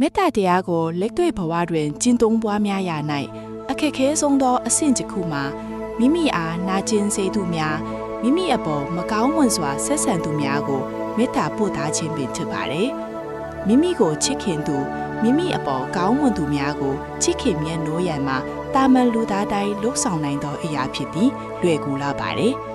မေတ္တာတရားကိုလက်တွေ့ဘဝတွင်ကျင့်သုံးပွားများရာ၌အခက်ခဲဆုံးသောအဆင့်တစ်ခုမှာမိမိအားနာကျင်စေသူများမိမိအပေါ်မကောင်းမွန်စွာဆက်ဆံသူများကိုမေတ္တာပို့သခြင်းပင်ဖြစ်ပါတယ်။မိမိကိုချစ်ခင်သူမိမိအပေါ်ကောင်းမွန်သူများကိုချစ်ခင်မြတ်နိုးရန်မှာတာမန်လူသားတိုင်းလှုပ်ဆောင်နိုင်သောအရာဖြစ်ပြီးလွယ်ကူလာပါတယ်။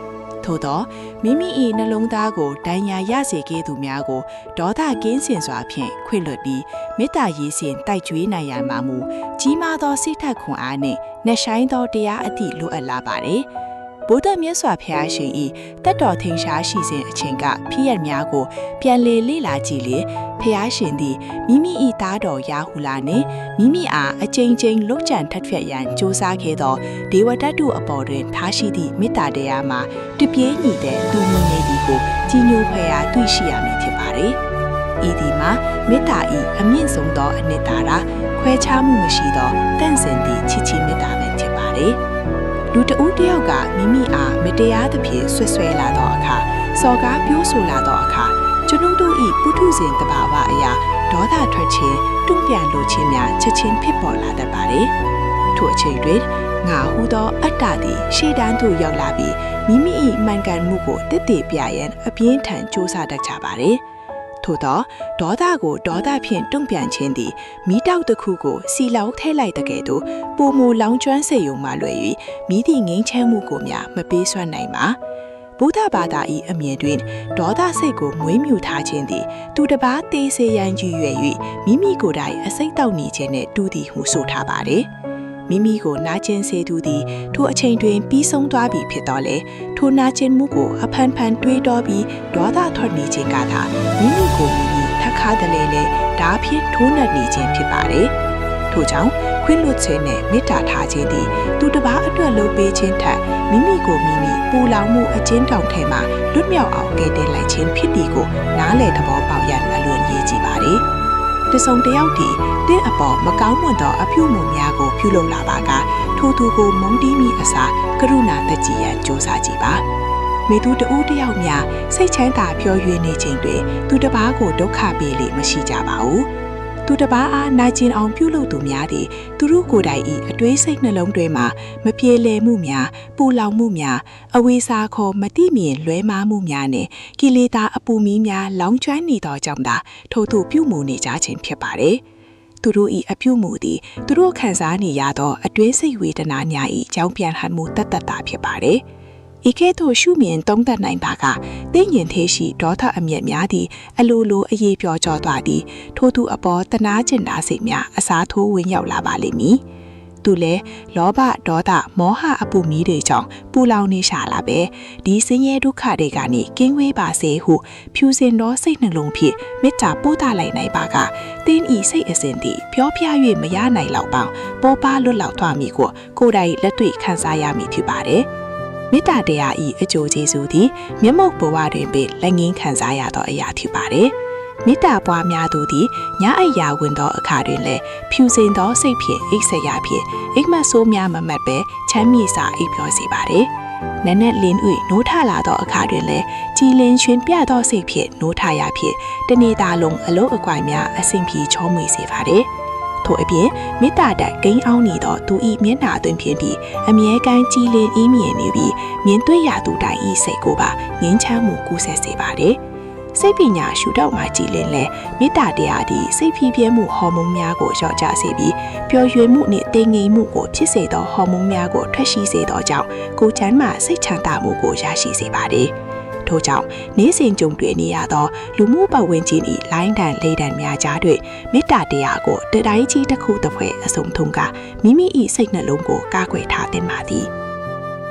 ထို့သောမိမိ၏နှလုံးသားကိုဒဏ်ရာရစေခဲ့သူများကိုဒေါသကင်းစင်စွာဖြင့်ခွင့်လွှတ်ပြီးမေတ္တာရည်စင်တိုက်ကြွေးနိုင်ရမှာမူကြီးမားသောစိတ်ထက်ခွန်အားနှင့်နှဆိုင်သောတရားအသည့်လိုအပ်လာပါတယ်။ဗုဒ္ဓမြတ်စွာဘုရားရှင်၏တက်တော်ထင်ရှားရှိစဉ်အချိန်ကဖြစ်ရများကိုပြန်လေလာကြည့်လေဘုရားရှင်သည်မိမိ၏သားတော်ရာဟုလာနှင့်မိမိအားအကြိမ်ကြိမ်လှုပ်ကြံထက်ဖြတ်ရန်ကြိုးစားခဲ့သောဒေဝတ္တုအပေါ်တွင်ထားရှိသည့်မေတ္တာတရားမှာတပြေးညီတဲ့လူမျိုးနေသည်ကိုကြီးညိုဖွယ်ရာတွေ့ရှိရမည်ဖြစ်ပါれ။ဤဒီမှာမေတ္တာ၏အမြင့်ဆုံးသောအနှစ်သာရခွဲခြားမှုမရှိသောတန့်စင်သည့်ချစ်ချင်းမေတ္တာပဲဖြစ်ပါれ။လူတဦးတယောက်ကမိမိအားမတရားသဖြင့်ဆွဲလာသောအခါစော်ကားပြောဆိုလာသောအခါကျွန်ုပ်တို့၏ပုထုဇဉ်တဘာဝအရာဒေါသထွက်ခြင်းတွန့်ပြန်လိုခြင်းများချက်ချင်းဖြစ်ပေါ်လာတတ်ပါれ။ထို့အချိန်တွင်ငါဟုသောအတ္တသည်ရှေ့တန်းသို့ရောက်လာပြီးမိမိ၏မှန်ကန်မှုကိုတည်တည်ပြရန်အပြင်းထန်ကြိုးစားတတ်ကြပါれ။ထို့သောဒေါသကိုဒေါသဖြင့်တွန့်ပြန်ခြင်းသည်မိတောက်တစ်ခုကိုစီလောက်ထဲလိုက်တဲ့ကဲ့သို့ပုံမူလောင်ကျွမ်းစေုံမှလွယ်၍မိသည့်ငိမ့်ချမ်းမှုကိုများမပေးစွမ်းနိုင်ပါဗုဒ္ဓဘာသာ၏အမြင်တွင်ဒေါသစိတ်ကိုမွေးမြူထားခြင်းသည်သူတစ်ပါးသေးစေရန်ရည်ရွယ်၍မိမိကိုယ်တိုင်အစိတ်တောက်နေခြင်းနှင့်တူသည်ဟုဆိုထားပါれမိမိကိုနာကျင်စေသူသည်ထိုအချိန်တွင်ပြီးဆုံးသွားပြီဖြစ်တော့လေထိုနာကျင်မှုကိုအဖန်ဖန်တွေးတောပြီးဒေါသထွက်နေခြင်းကသာမိမိကိုမိမိထက်ခါတလဲလဲဓာဖြင့်ထိုးနှက်နေခြင်းဖြစ်ပါれထို့ကြောင့်ခွင့်လွှတ်ခြင်းနဲ့မေတ္တာထားခြင်းသည်သူတစ်ပါးအတွက်လုပ်ပေးခြင်းထက်မိမိကိုမိမိပူလောင်မှုအကျဉ်းတောင်ထဲမှလွတ်မြောက်အောင်ကယ်တင်လိုက်ခြင်းဖြစ်သည်ကိုနားလည်သဘောပေါက်ရန်အလွန်ရည်ကြည်ပါれတစုံတယောက်တည်တဲ့အပေါ်မကောင်းမွန်သောအပြုအမူများကိုပြုလုပ်လာပါကထိုသူကိုမုန်းတီးမိအစားကရုဏာတကြည်ရန်ကြိုးစားကြည့်ပါမိသူတဦးတယောက်များစိတ်ချမ်းသာပျော်ရွှင်နေခြင်းတွင်သူတစ်ပါးကိုဒုက္ခပေးလေမရှိကြပါဘူးသူတစ်ပါးအားနာကျင်အောင်ပြုလုပ်သူများသည်သူတို့ကိုယ်တိုင်၏အတွေးစိတ်နှလုံးတွေမှာမပြေလည်မှုများပူလောင်မှုများအဝေးစားခေါ်မတိမြင်လွဲမှားမှုများနှင့်ကိလေသာအပူမီးများလောင်ကျွမ်းနေသောကြောင့်သာထို့သူပြုမှုနေကြခြင်းဖြစ်ပါれသူတို့၏အပြုမှုသည်သူတို့ခံစားနေရသောအတွင်းစိတ်ဝေဒနာများ၏ကြောင်းပြန်ဟန်မှုတတ်တာဖြစ်ပါれဤကဲ့သို့ရှုမြင်သုံးသပ်နိုင်ပါကသိဉ္ဇဉ်သေးရှိဒေါသအမျက်များသည်အလိုလိုအရေးပြောကျော်သွားသည်ထို့သူအပေါ်တနာကျင်နာစိတ်များအစားထိုးဝင်ရောက်လာပါလိမ့်မည်သူလည်းလောဘဒေါသမောဟအပူမီးတွေကြောင့်ပူလောင်နေရှာလာပဲဒီဆင်းရဲဒုက္ခတွေကနေကင်းဝေးပါစေဟုဖြူစင်သောစိတ်နှလုံးဖြင့်မေတ္တာပို့သလိုက်နိုင်ပါကတင်းဤစိတ်အစဉ်သည်ပြောပြ၍မရနိုင်လောက်ပေါင်းပေါ်ပါလွတ်လောက်သွားမည်ကိုကိုယ်တိုင်လက်တွေ့ခံစားရမည်ဖြစ်ပါတယ်မေတ္တာတရားဤအကျိုးကျေးဇူးသည်မျက်မှောက်ဘဝတွင်ပင်လက်ငင်းခံစားရသောအရာဖြစ်ပါれမေတ္တာပွားများသူသည်ညအိပ်ရာဝင်သောအခါတွင်လည်းဖြူစင်သောစိတ်ဖြင့်အိပ်ဆက်ရဖြင့်အိမ်မက်ဆိုးများမမတ်ပဲချမ်းမြေ့စွာအိပ်ပျော်စေပါれနက်နက်လင်း၍နိုးထလာသောအခါတွင်လည်းကြည်လင်ရွှင်ပြသောစိတ်ဖြင့်နိုးထရဖြင့်တနေ့တာလုံးအလုံးအကွိုင်များအဆင်ပြေချောမွေ့စေပါれထို့အပြင်မေတ္တာတတ်ဂိမ်းအောင်နေသောသူဤမျက်နှာအတွင်ဖြင့်သည်အမြဲကမ်းကြည်လင်အေးမြင်နေပြီးမြင်တွေ့ရသူတိုင်းဤစိတ်ကိုပါငြိမ်းချမ်းမှုကူးဆက်စေပါれစိတ်ပညာရှုထောက်မှကြည်လင်လဲမေတ္တာတရားသည်စိတ်ဖြည်းဖြည်းမှုဟော်မုန်းများကိုလျော့ကျစေပြီးပျော်ရွှင်မှုနှင့်တည်ငြိမ်မှုကိုဖြစ်စေသောဟော်မုန်းများကိုထွက်ရှိစေသောကြောင့်ကိုယ်ချမ်းမှစိတ်ချမ်းသာမှုကိုရရှိစေပါれထို့ကြောင့်နေ့စဉ်ကြုံတွေ့နေရသောလူမှုပတ်ဝန်းကျင်၏လိုင်းတန်လေးတန်များကြားတွင်မေတ္တာတရားကိုတတိုင်းကြီးတစ်ခုတစ်ဖွဲ့အစုံထုံးကမိမိ၏စိတ်နှလုံးကိုကာကွယ်ထားသင့်ပါသည်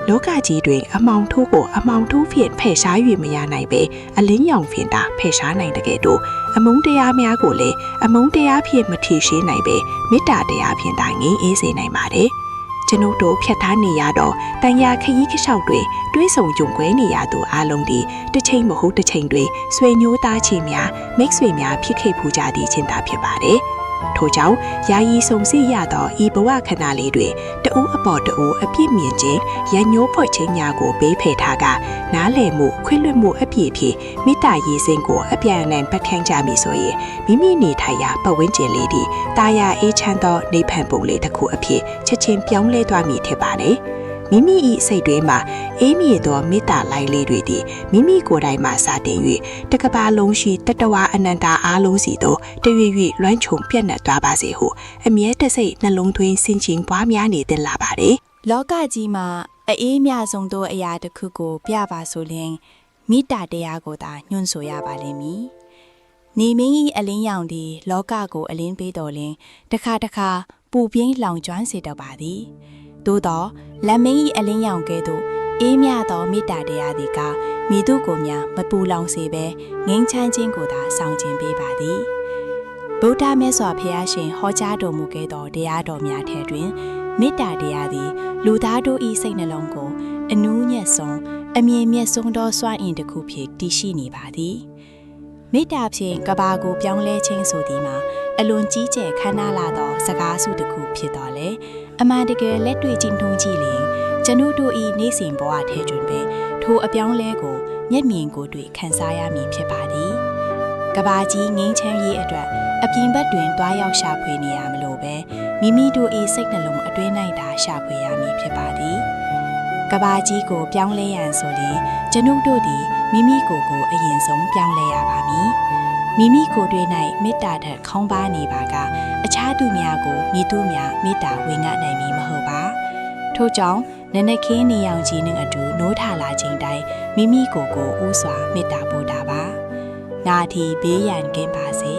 လောကကြီးတွင်အမောင်ထိုးကိုအမောင်ထိုးဖြင့်ဖယ်ရှား၍မရနိုင်ပေအလင်းရောင်ဖြင့်သာဖယ်ရှားနိုင်တဲ့ကဲ့သို့အမုန်းတရားများကိုလည်းအမုန်းတရားဖြင့်မထီရှင်းနိုင်ပေမေတ္တာတရားဖြင့်သာငြိမ်းအေးစေနိုင်ပါတယ်ကျွန်ုပ်တို့ဖြတ်ထားနေရတော့တန်ရာခရီးခလျှောက်တွေတွေးဆုံကြုံကွဲနေရသူအလုံးဒီတစ်ချိန်မဟုတ်တစ်ချိန်တွေဆွေမျိုးသားချင်းများမိတ်ဆွေများဖြစ်ခဲ့ဖူးကြသည်ချင်းသာဖြစ်ပါတယ် ထို့ကြောင့်ယာယီဆုံစီရသောဤဘဝခဏလေးတွင်တဦးအပေါ်တဦးအပြည့်မြင်ခြင်းရညိုးဖွဲ့ခြင်းများကိုပေးဖယ်ထားကနားလည်မှုခွင့်လွှတ်မှုအပြည့်ဖြင့်မေတ္တာရည်စင်ကိုအပြန်အလှန်ပတ်ထိုင်ကြမည်ဆိုရင်မိမိနေထိုင်ရာပတ်ဝန်းကျင်လေးသည်တာယာအေးချမ်းသောနေဖန်ပုံလေးတစ်ခုအဖြစ်ချက်ချင်းပြောင်းလဲသွားမည်ထင်ပါတယ်မိမိ၏စိတ်တွင်းမှာအေးမြင့်သောမေတ္တာလိုင်းလေးတွေသည်မိမိကိုယ်တိုင်မှစတင်၍တကဘာလုံးရှိတတဝါအနန္တအားလုံးစီသို့တရွေ့ရွေ့လွှမ်းခြုံပြန့်နှံ့သွားပါစေဟုအမြဲတစိတ်နှလုံးသွင်းဆင်ခြင်ပွားများနေသင့်လာပါတယ်။လောကကြီးမှာအေးမြဆုံးသောအရာတစ်ခုကိုပြပါဆိုရင်မေတ္တာတရားကိုသာညွှန်ဆိုရပါလိမ့်မည်။နေမင်း၏အလင်းရောင်သည်လောကကိုအလင်းပေးတော်လင်တခါတခါပူပြင်းလောင်ကျွမ်းစေတော့ပါသည်။သို့သောလက်မင်း၏အလင်းရောင်ကဲ့သို့အေးမြသောမေတ္တာတရားသည်ကမိတို့ကိုများမပူလောင်စေဘဲငြိမ်းချမ်းခြင်းကိုသာဆောင်ကျင်ပေးပါသည်ဗုဒ္ဓမြတ်စွာဘုရားရှင်ဟောကြားတော်မူခဲ့သောတရားတော်များထဲတွင်မေတ္တာတရားသည်လူသားတို့၏စိတ်နှလုံးကိုအနူးညံ့ဆုံးအမြင်မြတ်ဆုံးသောစွမ်းအင်တစ်ခုဖြင့်တည်ရှိနေပါသည်မေတ္တာဖြင့်ကဘာကိုပြောင်းလဲခြင်းဆိုသည်မှာအလွန်ကြီးကျယ်ခမ်းနားလာသောစကားစုတစ်ခုဖြစ်တော်လေအမှန်တကယ်လက်တွေ့ကျင့်သုံးကြည့်လျင်ကျွန်ုပ်တို့၏နေ့စဉ်ဘဝထဲတွင်ပင်ထိုအပြောင်းလဲကိုမျက်မြင်ကိုယ်တွေ့ခံစားရမည်ဖြစ်ပါသည်ကဘာကြီးငြိမ်းချမ်းရေးအတွက်အပြင်ဘက်တွင်တွားရောက်ရှာဖွေနေရမလို့ပဲမိမိတို့၏စိတ်နှလုံးအတွင်း၌သာရှာဖွေရမည်ဖြစ်ပါသည်ကဘာကြီးကိုပြောင်းလဲရန်ဆိုရင်ကျွန်ုပ်တို့သည်မိမိကိုယ်ကိုအရင်ဆုံးပြောင်းလဲရပါမည်မိမိကိုယ်တွင်၌မေတ္တာထက်ခေါင်းပါနေပါကအခြားသူများကိုမိသူများမေတ္တာဝေငှနိုင်မည်မဟုတ်ပါထို့ကြောင့်နနခင်းနေရောင်ကြီးနှင့်အတူနိုးထလာခြင်းတိုင်းမိမိကိုယ်ကိုဥစွာမေတ္တာပို့တာပါနာထီဘေးရန်ကင်းပါစေ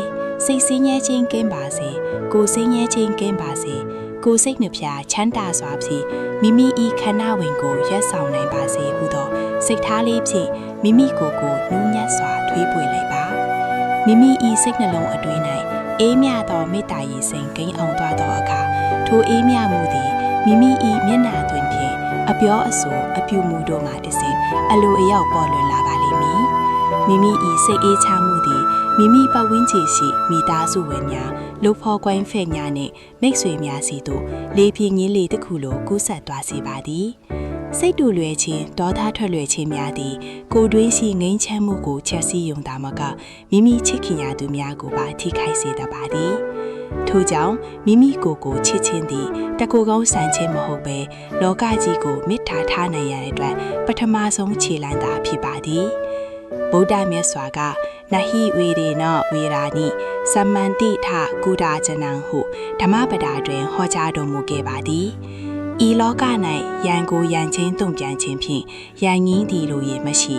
စိတ်ဆင်းရဲခြင်းကင်းပါစေကိုယ်ဆင်းရဲခြင်းကင်းပါစေကိုယ်စိတ်နှဖျားချမ်းသာစွာဖြင့်မိမိ၏ခန္ဓာဝင်ကိုရက်ဆောင်နိုင်ပါစေဟုသောစိတ်ထားလေးဖြင့်မိမိကိုယ်ကိုနူးညံ့စွာထွေးပွေလိုက်ပါမိမိ၏စိတ်နှလုံးအတွင်း၌အေးမြသောမေတ္တာရည်စိမ်ကိန်းအောင်သွားသောအခါထိုအေးမြမှုသည်မိမိ၏မျက်နှာသွင်းဖြင့်အပြောအဆိုအပြုမှုတို့မှတဆင့်အလိုအရောက်ပေါ်လွင်လာပါလိမ့်မည်မိမိ၏စိတ်အေးချမှုသည်မိမိပတ်ဝန်းကျင်ရှိမိသားစုဝင်များလူဖော်ကွင်းဖဲ့များနှင့်မိတ်ဆွေများစီတို့လေပြင်းကြီးလေးတစ်ခုလိုကူးဆက်သွားစေပါသည်စိတ်တူလွယ်ခြင်းဒေါသထွက်လွယ်ခြင်းများသည်ကိုယ်တွင်းရှိငြိမ်းချမ်းမှုကိုချက်စီယုံတာမကမိမိချစ်ခင်ရသူများကိုပါထိခိုက်စေတတ်ပါသည်ထို့ကြောင့်မိမိကိုယ်ကိုချစ်ခြင်းသည်တကူကောင်းဆန်ခြင်းမဟုတ်ဘဲလောကကြီးကိုမေတ္တာထားနိုင်ရတဲ့အတွက်ပထမဆုံးခြေလှမ်းသာဖြစ်ပါသည်ဗုဒ္ဓမြတ်စွာကနဟိဝေရေနဝေရာနိသမန္တိထကုဒါဇနံဟုဓမ္မပဒါတွင်ဟောကြားတော်မူခဲ့ပါသည်ဤလောက၌ယံကိုယံချင်းတုံ့ပြန်ခြင်းဖြင့်ယံငင်းသည်လိုရမရှိ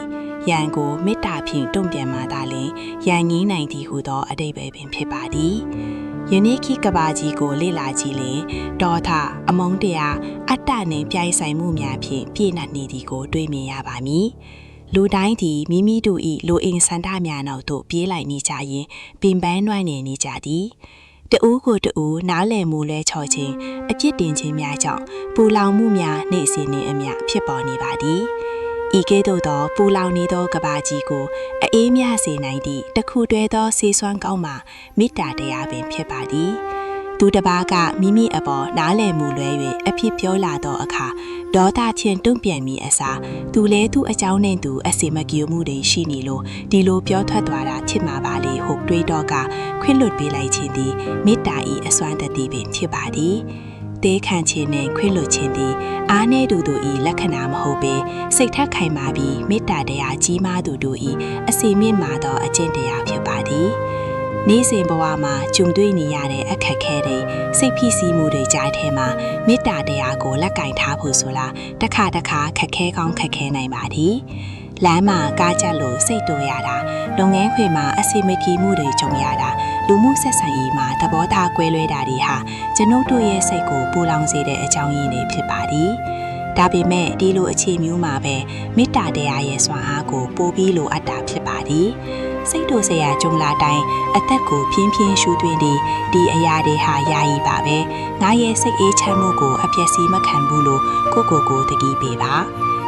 ယံကိုမေတ္တာဖြင့်တုံ့ပြန်မှသာလျှင်ယံငင်းနိုင်သည်ဟုသောအဓိပ္ပာယ်ပင်ဖြစ်ပါသည်ယနေ့ခေတ်ကဘာကြီးကိုလေ့လာကြည့်လျင်ဒေါသအမုန်းတရားအတ္တနှင့်ပြိုင်ဆိုင်မှုများဖြင့်ပြည့်နှက်နေသည်ကိုတွေ့မြင်ရပါမည်လူတိုင်းသည်မိမိတို့၏လူအိမ်ဆန္ဒများနောက်သို့ပြေးလိုက်နေကြရင်ပင်ပန်းနှွမ်းနေကြသည်တဦးကိုတဦးနားလည်မှုလဲချော်ခြင်းအပြစ်တင်ခြင်းများကြောင့်ပူလောင်မှုများနေ့စဉ်နှင့်အမျှဖြစ်ပေါ်နေပါသည်ဤကဲ့သို့သောပူလောင်နေသောကဘာကြီးကိုအေးမြစေနိုင်သည့်တခုတည်းသောဆေးစွမ်းကောင်းမှမေတ္တာတရားပင်ဖြစ်ပါသည်သူတစ်ပါးကမိမိအပေါ်နားလည်မှုလွဲ၍အဖြစ်ပြောလာသောအခါဒေါသချင်းတုံ့ပြန်မိအစားသူလဲသူအကြောင်းနဲ့သူအစီမကြည်မှုတွေရှိနေလို့ဒီလိုပြောထွက်သွားတာဖြစ်မှာပါလေဟုတ်တွေးတော့ကခွင့်လွတ်ပေးလိုက်ခြင်းသည်မေတ္တာ၏အစွမ်းတည်းပင်ဖြစ်ပါသည်တေးခံခြင်းနဲ့ခွင့်လွတ်ခြင်းသည်အားနည်းသူတို့၏လက္ခဏာမဟုတ်ပေစိတ်ထက်ခိုင်မာပြီးမေတ္တာတရားကြီးမားသူတို့၏အစီမြင့်မာသောအကျင့်တရားဖြစ်ပါသည်နေ့စဉ်ဘဝမှာကြုံတွေ့နေရတဲ့အခက်အခဲတွေစိတ်ဖိစီးမှုတွေကြားထဲမှာမေတ္တာတရားကိုလက်ကင်ထားဖို့ဆိုလားတစ်ခါခက်ခဲကောင်းခက်ခဲနိုင်ပါသည်လမ်းမှာကားကြလို့စိတ်တူရတာလုပ်ငန်းခွင်မှာအစီမပြေမှုတွေကြုံရတာလူမှုဆက်ဆံရေးမှာသဘောထားကွဲလွဲတာတွေဟာကျွန်ုပ်တို့ရဲ့စိတ်ကိုပူလောင်စေတဲ့အကြောင်းရင်းတွေဖြစ်ပါသည်ဒါပေမဲ့ဒီလိုအခြေမျိုးမှာပဲမေတ္တာတရားရဲ့စွမ်းအားကိုပိုပြီးလိုအပ်တာဖြစ်ပါသည်စိတ်တို့စရာကြုံလာတိုင်းအသက်ကိုပြင်းပြင်းရှူသွင်းဒီအရာတွေဟာယာယီပါပဲငါရဲ့စိတ်အေးချမ်းမှုကိုအပြည့်စီမခံဘူးလို့ကိုတတိပေးပါ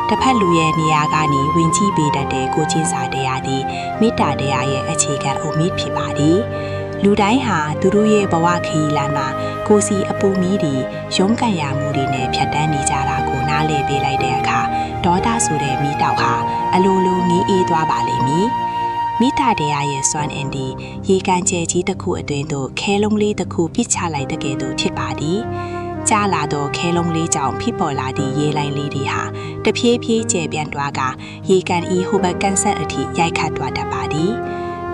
တစ်ဖက်လူရဲ့နေရာကနေဝင်ကြည့်ပေးတတ်တဲ့ကိုချင်းစာတရားသည်မေတ္တာတရားရဲ့အခြေခံအုတ်မြစ်ဖြစ်ပါသည် လူတိုင်းဟာသူတို့ရဲ့ဘဝခရီးလမ်းမှာကိုစီအပူမီးတွေရုန်းကန်ရမှုတွေနဲ့ဖြတ်တန်းနေကြတာကိုနားလည်ပေးလိုက်တဲ့အခါဒေါသဆိုတဲ့မီးတောက်ဟာအလိုလိုငီးအေးသွားပါလိမ့်မည်မိသားတရားရဲ့စွမ်းအင်ဒီရေကန်ကျဲကြီးတစ်ခုအတွင်းသို့ခဲလုံးလေးတစ်ခုပြစ်ချလိုက်တဲ့ကဲ့သို့ဖြစ်ပါသည်ကြားလာတော့ခဲလုံးလေးကြောင့်ဖြစ်ပေါ်လာသည့်ရေလိုင်းလေးတွေဟာတဖြည်းဖြည်းကျဲပြန့်သွားကရေကန်ဤဟိုဘက်ကန်ဆက်အထိရိုက်ခတ်သွားတတ်ပါသည်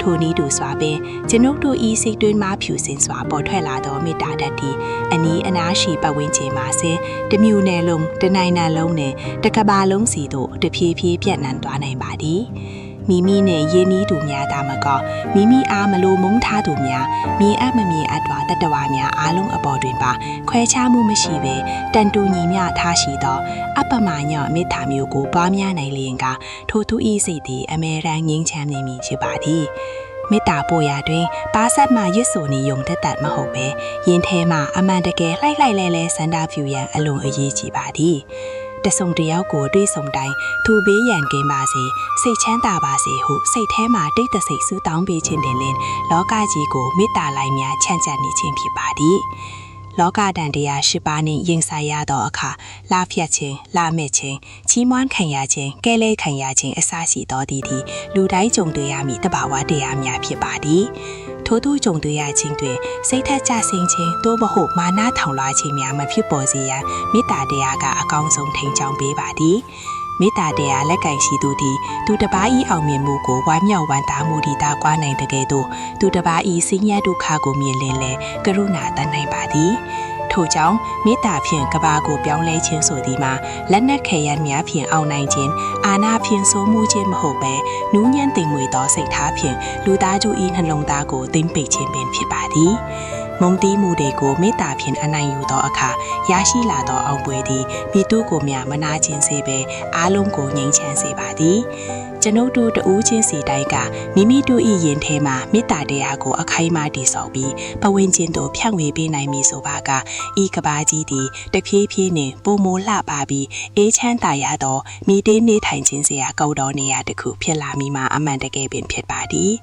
ထိုနည်းတူစွာပင်ကျွန်ုပ်တို့ဤစိတ်တွင်းမှဖြူစင်စွာပေါ်ထွက်လာသောမေတ္တာဓာတ်သည်အနီးအနားရှိပတ်ဝန်းကျင်မှာဆင်းတမျိုးနယ်လုံးတနိုင်ငံလုံးနဲ့တကဘာလုံးစီတို့တဖြည်းဖြည်းပြန့်နှံ့သွားနိုင်ပါသည်မိမိနဲ့ရင်းနှီးသူများသာမကမိမိအားမလိုမုန်းထားသူများမြင်အပ်မမြင်အပ်စွာတတဝါများအားလုံးအပေါ်တွင်ပါခွဲခြားမှုမရှိဘဲတန်တူညီမျှထားရှိသောအပမညမေတ္တာမျိုးကိုပွားများနိုင်လျင်ကထိုသူဤစိတ်သည်အမြဲတမ်းငြိမ်းချမ်းနေမည်ဖြစ်ပါသည်မေတ္တာပို့ရာတွင်ပါဆက်မှရွတ်ဆိုနေုံတတ်မဟုတ်ပဲယင်ထဲမှအမှန်တကယ်လှိုက်လဲစန္ဒဖြူရန်အလွန်အရေးကြီးပါသည်တဆုံတယောက်ကိုတွေးဆုံတိုင်းသူဘေးရန်ကင်းပါစေစိတ်ချမ်းသာပါစေဟုစိတ်ထဲမှာတိတ်တဆိတ်ဆူတောင်းပေးခြင်းတင်လင်လောကကြီးကိုမေတ္တာလိုက်များချမ်းချမ်းနေခြင်းဖြစ်ပါသည်လောကတန်တရားရှိပါနှင့်ရင်ဆိုင်ရသောအခါလာဖြတ်ခြင်းလာမဲ့ခြင်းချီးမွမ်းခံရခြင်းကဲလဲခံရခြင်းအစရှိသောသည်လူတိုင်းကြုံတွေ့ရမည်တဘာဝတရားများဖြစ်ပါသည်ထို့သူကြုံတွေ့ရခြင်းတွင်စိတ်ထက်ကြဆင်းခြင်းသို့မဟုတ်မာနထောင်လွှားခြင်းများမဖြစ်ပေါ်စေရန်မေတ္တာတရားကအကောင်းဆုံးထိန်းချောင်းပေးပါသည်မေတ္တာတရားလက်ကင်ရှိသူသည်သူတစ်ပါးဤအောင်မြင်မှုကိုဝမ်းမြောက်ဝမ်းသာမှုဒီတာကွာနိုင်တဲ့ကဲ့သို့သူတစ်ပါးဤဆင်းရဲဒုက္ခကိုမြင်လင်လဲကရုဏာတတ်နိုင်ပါသည်ထို့ကြောင့်မေတ္တာဖြင့်ကဘာကိုပြောင်းလဲခြင်းဆိုသည်မှာလက်နက်ခဲယမ်းများဖြင့်အောင်နိုင်ခြင်းအာနာဖြင့်စိုးမှုခြင်းမဟုတ်ပဲနူးညံ့သိမ်မွေ့သောစိတ်ထားဖြင့်လူသားစု၏နှလုံးသားကိုသိမ့်ပိတ်ခြင်းပင်ဖြစ်ပါသည်မုံတီးမှုတွေကိုမေတ္တာဖြင့်အနိုင်ယူသောအခါရရှိလာသောအောင်ပွဲသည်မိသူကိုမြမနာခြင်းစေပဲအားလုံးကိုငြိမ်းချမ်းစေပါသည်ကျွန်ုပ်တို့တဦးချင်းစီတိုင်းကမိမိတို့၏ယင်ထဲမှာမေတ္တာတရားကိုအခိုင်အမာတည်ဆောက်ပြီးပဝင်းချင်းတို့ဖြန့်ဝေပေးနိုင်မည်ဆိုပါကဤကဘာကြီးသည်တဖြည်းဖြည်းနှင့်ပုံမိုးလှပါပြီးအေးချမ်းသာရသောမိတေးနေထိုင်ခြင်းစရာကောက်တော်နေရာတစ်ခုဖြစ်လာမိမှာအမှန်တကယ်ပင်ဖြစ်ပါသည်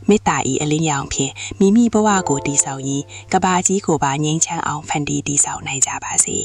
မေတ္တာဤအလင်းရောင်ဖြင့်မိမိဘဝကိုတည်ဆောက်ရင်းကဘာကြီးကိုပါငြိမ်းချမ်းအောင်ဖန်တီးတည်ဆောက်နိုင်ကြပါစေ